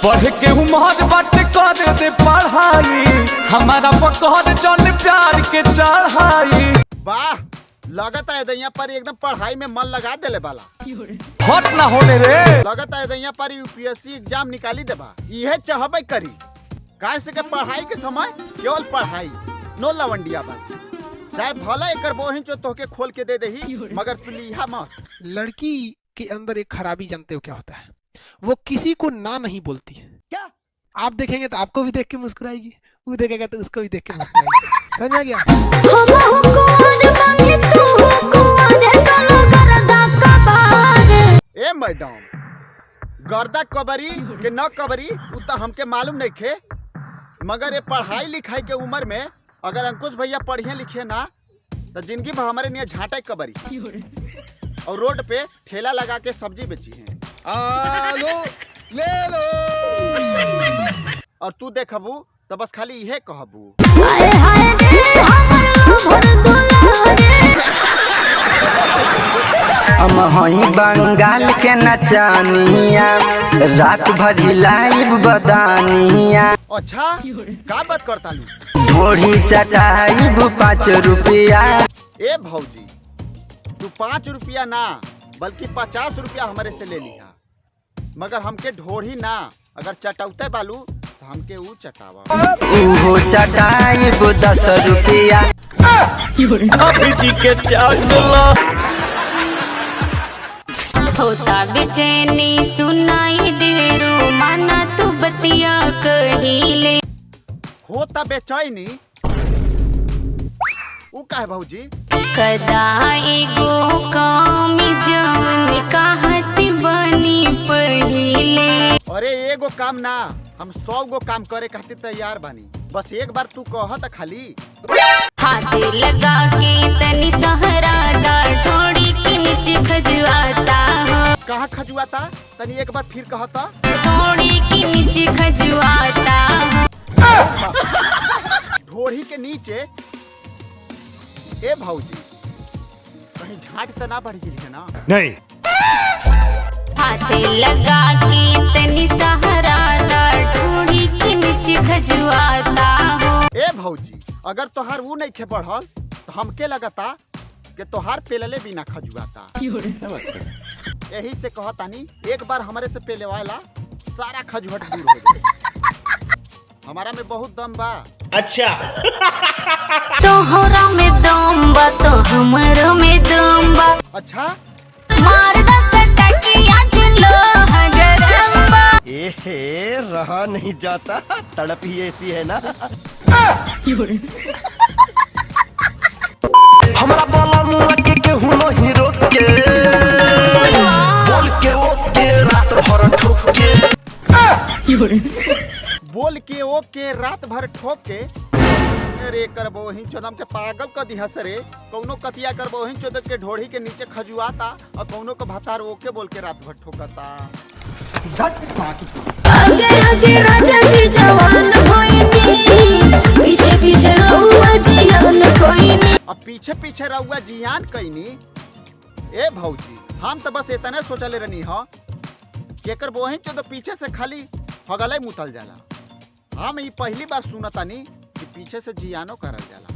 पढ़ के उमर बात कर दे पढ़ाई, हमारा पकड़ जन प्यार के चढ़ाई। वाह, लगता है दैया पर एकदम पढ़ाई में मन लगा देले बाला। हट ना होने रे, लगता है दैया पर यूपीएससी एग्जाम निकाली देबा। यह चाहबे करी काहे से के पढ़ाई के समय केवल पढ़ाई, नो लवंडिया बात। चाहे भला एकर बोहिन जो तोहके खोल के दे देही, मगर तू लिहा मत। लड़की के अंदर एक खराबी जानते हो क्या होता है? वो किसी को ना नहीं बोलती है। क्या आप देखेंगे तो आपको भी देख के मुस्कुराएगी, वो देखेगा तो उसको भी देख के मुस्कुराएगी। समझ आ गया? ए मैडम, गर्दा कबरी के न कबरी उ तो हमके मालूम नहीं खे, मगर ये पढ़ाई लिखाई के उम्र में अगर अंकुश भैया पढ़िए लिखे ना तो जिंदगी भर हमारे लिए झाटा कबरी और रोड पे ठेला लगा के सब्जी बेची है। आलो ले लो, और तू देखबू तो बस खाली यह कहबू। हम हई बंगाल के नचानिया, रात भर लाइव बदानिया। अच्छा का बात करता लू? ढोरी चटाइब 5 रुपया। ए भौजी, तू 5 रुपया ना बल्कि 50 रुपया हमारे से ले लिया, मगर हमके ढोरी ना अगर चटौते बालू तो हमके ऊ चटावा। उहो चटाइब 10 रुपया। अभी जी के होता बेचैनी सुनाई देरो, माना तू बतिया कहिले। होता बेचैनी ऊ काहे भौजी? कदा एगो काम जवन कहत बनी पहिले। अरे एगो काम ना, हम 100 गो काम करे खातिर तैयार बानी, बस एक बार तू कह त खाली। हाथ लगा के तनी सहरा दार, थोड़ी के नीचे खजुआता हो। कहाँ खजुआता? तनी एक बार फिर कहता। थोड़ी के नीचे खजुआता हो। ढोरी के नीचे? ए भौजी, कहीं झाट तो ना बढ़ गई है ना? नहीं। हाथ लगा के तनी सहारा दार, ढोड़ी के नीचे खजुआता हो। ए भौजी, अगर तोहार वो नहीं खे बढ़ल तो हमके लगता कि तोहार पेलले बिना खजुआता। यही से कहतानी एक बार हमारे से पेले वाला सारा खजुहट दूर हो जाए। हमारा में बहुत दम बा। अच्छा तोहरा में दम बा तो हमरो में दम बा। अच्छा मार दस टकिया दिलो हजरम्बा। एहे रहा नहीं जाता, तड़प ही ऐसी है ना। हमारा बोला मुआ के केहू नहीं रोक के, बोल के ओके रात भर ठोक बोल के ओके रात भर ठोक के। अरे करबो हिं चोदम के पागल क दिहा सरे। कौनो कतिया करबो हिं चोद के ढोड़ी के नीचे खजुआता और कौनो का भातार ओके बोल के रात भर ठोकता। आगे आगे राजा जी जवान होइनी, पीछे पीछे रहुआ जियान कोइनी। अब पीछे पीछे रहुआ जियान कइनी। ए भौजी, हम तो बस इतने सोचले रहनी ह कि एकर बोहिन चोद पीछे से खाली हगले मुतल जाला। हम ये पहली बार सुनतानी कि पीछे से जियानो करल जाला।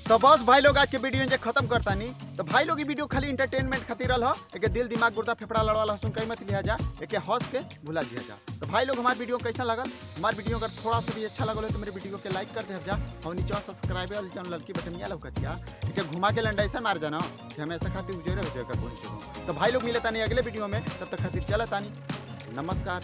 तो बस भाई लोग आज के वीडियो जे खत्म करतानी। तो भाई लोग ये वीडियो खाली एंटरटेनमेंट खातिर रह, एक दिल दिमाग गुर्दा फेफड़ा लड़वाला सुन कहीं मत लिया जा, एक हंस के भुला दिया जा। तो भाई लोग हमारे वीडियो कैसा लगा? हमारे वीडियो अगर थोड़ा सा भी अच्छा लगा तो मेरे वीडियो के लाइक कर दे जा, और नीचे सब्सक्राइब वाली लड़की बटनिया लौकतिया ठीक है, घुमा के लंडाइसा मार जाना कि हमेशा खातिर उजरे हो जाएगा। तो भाई लोग मिले तानी अगले वीडियो में, तब तक खातिर चला तानी। नमस्कार।